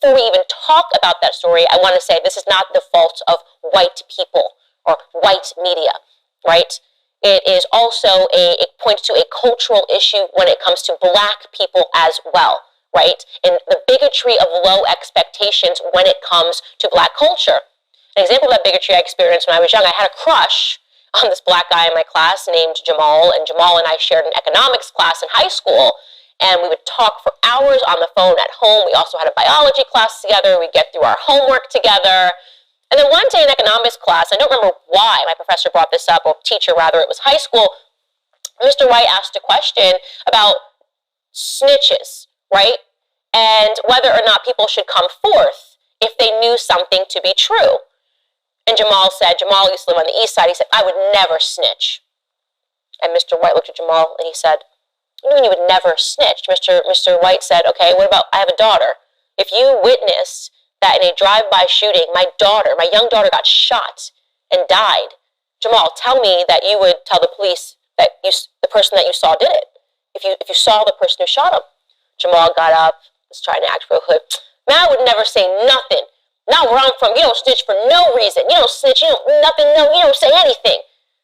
before we even talk about that story, I want to say this is not the fault of white people or white media, right? It is also it points to a cultural issue when it comes to black people as well, right? And the bigotry of low expectations when it comes to black culture. An example of that bigotry I experienced when I was young, I had a crush on this black guy in my class named Jamal, and Jamal and I shared an economics class in high school, and we would talk for hours on the phone at home. We also had a biology class together. We'd get through our homework together. And then one day in economics class, I don't remember why my professor brought this up, or teacher rather, it was high school, Mr. White asked a question about snitches, right? And whether or not people should come forth if they knew something to be true. And Jamal used to live on the east side, he said, I would never snitch. And Mr. White looked at Jamal and he said, you mean you would never snitch? Mr. White said, okay, what about, I have a daughter. If you witnessed that in a drive-by shooting, my young daughter got shot and died, Jamal, tell me that you would tell the police that the person that you saw did it. If you saw the person who shot him. Jamal got up, was trying to act real hood. Man, I would never say nothing. Not where I'm from. You don't snitch for no reason. You don't snitch. You don't nothing. No, you don't say anything.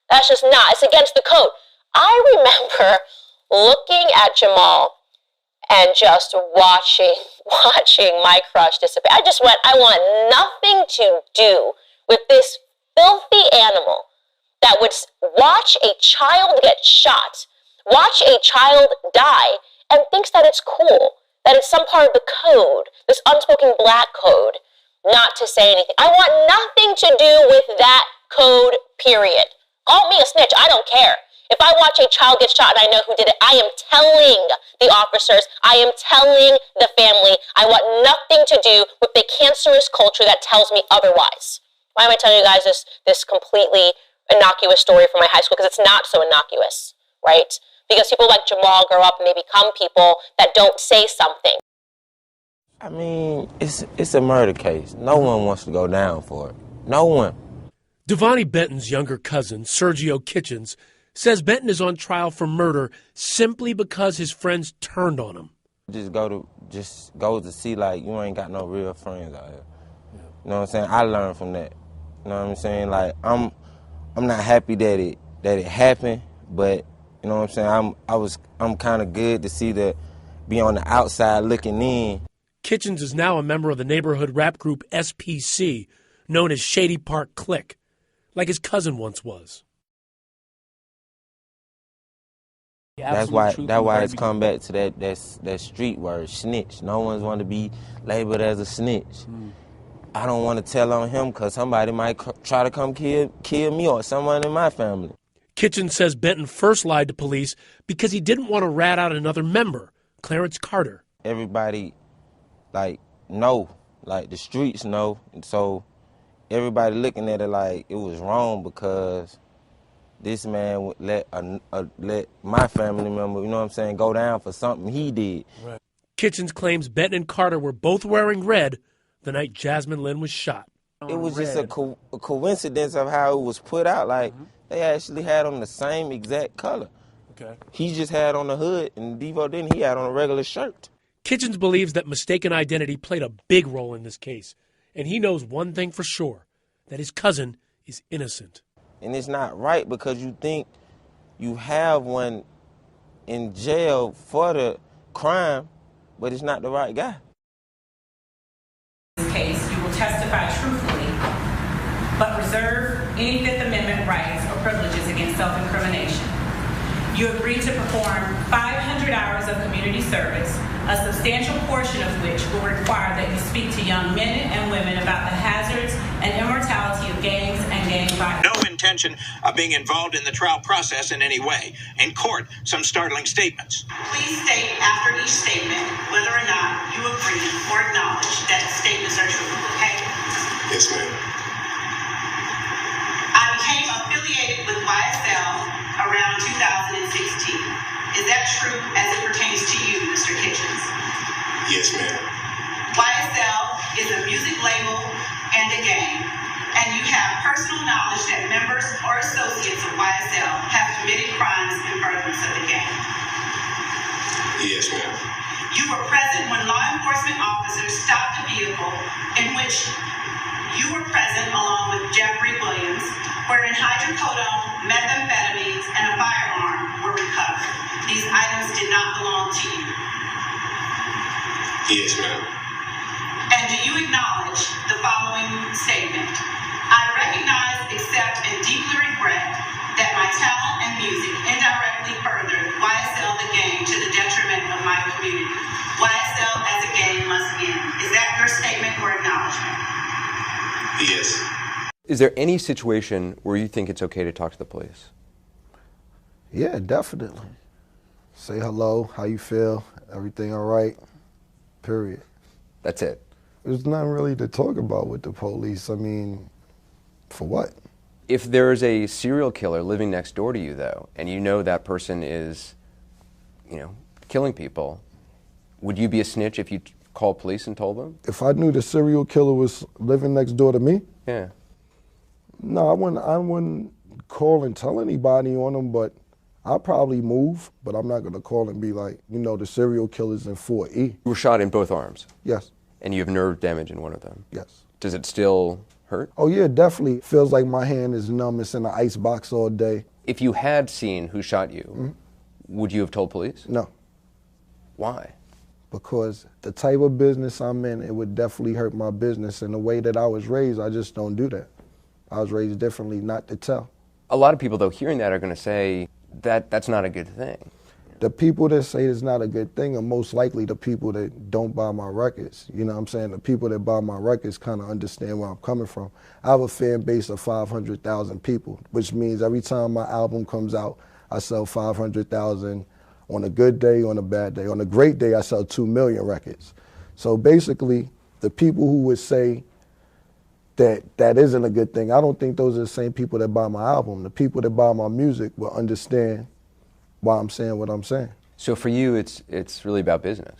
That's just not. It's against the code. I remember looking at Jamal and just watching my crush dissipate. I want nothing to do with this filthy animal that would watch a child get shot, watch a child die, and thinks that it's cool, that it's some part of the code, this unspoken black code, not to say anything. I want nothing to do with that code, period. Call me a snitch, I don't care. If I watch a child get shot and I know who did it, I am telling the officers, I am telling the family, I want nothing to do with the cancerous culture that tells me otherwise. Why am I telling you guys this completely innocuous story from my high school? Because it's not so innocuous, right? Because people like Jamal grow up and they become people that don't say something. I mean, it's a murder case. No one wants to go down for it. No one. Devonnie Benton's younger cousin, Sergio Kitchens, says Benton is on trial for murder simply because his friends turned on him. Just go to see, like, you ain't got no real friends out here. Yeah. You know what I'm saying? I learned from that. You know what I'm saying? Like, I'm not happy that it happened, but you know what I'm saying? I'm kind of good to see that, be on the outside looking in. Kitchens is now a member of the neighborhood rap group SPC, known as Shady Park Clique, like his cousin once was. That's why it's come back to that street word, snitch. No one's want to be labeled as a snitch. I don't want to tell on him because somebody might try to come kill me or someone in my family. Kitchens says Benton first lied to police because he didn't want to rat out another member, Clarence Carter. Everybody, know, the streets know, and so everybody looking at it like it was wrong because this man would let my family member, you know what I'm saying, go down for something he did. Right. Kitchens claims Benton and Carter were both wearing red the night Jasmine Lynn was shot. It was just a coincidence of how it was put out. They actually had on the same exact color. Okay. He just had on the hood, and Devo didn't. He had on a regular shirt. Kitchens believes that mistaken identity played a big role in this case, and he knows one thing for sure, that his cousin is innocent. And it's not right because you think you have one in jail for the crime, but it's not the right guy. In this case, you will testify truthfully, but reserve any Fifth Amendment rights or privileges against self-incrimination. You agreed to perform 500 hours of community service, a substantial portion of which will require that you speak to young men and women about the hazards and immortality of gangs and gang violence. No intention of being involved in the trial process in any way. In court, some startling statements. Please state after each statement whether or not you agree or acknowledge that the statements are true, okay? Yes, ma'am. I became affiliated with YSL around 2016. Is that true as it pertains to you, Mr. Kitchens? Yes, ma'am. YSL is a music label and a gang, and you have personal knowledge that members or associates of YSL have committed crimes in furtherance of the gang. Yes, ma'am. You were present when law enforcement officers stopped the vehicle which you were present along with Jeffrey Williams, wherein hydrocodone, methamphetamines, and a firearm were recovered. These items did not belong to you. Yes, ma'am. And do you acknowledge the following statement? I recognize, accept, and deeply regret that my talent and music indirectly furthered YSL the game to the detriment of my community. YSL as a game must end. Is that your statement or acknowledgement? Yes. Is there any situation where you think it's okay to talk to the police? Yeah, definitely. Say hello, how you feel, everything all right, period. That's it. There's nothing really to talk about with the police. I mean, for what? If there's a serial killer living next door to you, though, and you know that person is, killing people, would you be a snitch if you called police and told them? If I knew the serial killer was living next door to me? Yeah. No, I wouldn't call and tell anybody on him, but I'll probably move, but I'm not going to call and be like, the serial killer's in 4E. You were shot in both arms? Yes. And you have nerve damage in one of them? Yes. Does it still hurt? Oh yeah, definitely. Feels like my hand is numb. It's in an ice box all day. If you had seen who shot you, would you have told police? No. Why? Because the type of business I'm in, it would definitely hurt my business. And the way that I was raised, I just don't do that. I was raised differently, not to tell. A lot of people, though, hearing that are going to say that that's not a good thing. The people that say it's not a good thing are most likely the people that don't buy my records. You know what I'm saying? The people that buy my records kind of understand where I'm coming from. I have a fan base of 500,000 people, which means every time my album comes out, I sell 500,000 on a good day, on a bad day. On a great day, I sell 2 million records. So basically, the people who would say that that isn't a good thing, I don't think those are the same people that buy my album. The people that buy my music will understand why I'm saying what I'm saying. So for you, it's really about business?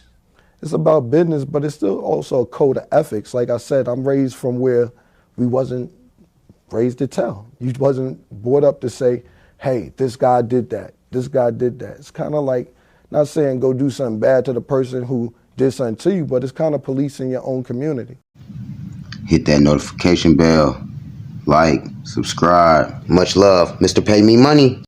It's about business, but it's still also a code of ethics. Like I said, I'm raised from where we wasn't raised to tell. You wasn't brought up to say, hey, this guy did that, this guy did that. It's kind of like, not saying go do something bad to the person who did something to you, but it's kind of policing your own community. Hit that notification bell, like, subscribe. Much love, Mr. Pay Me Money.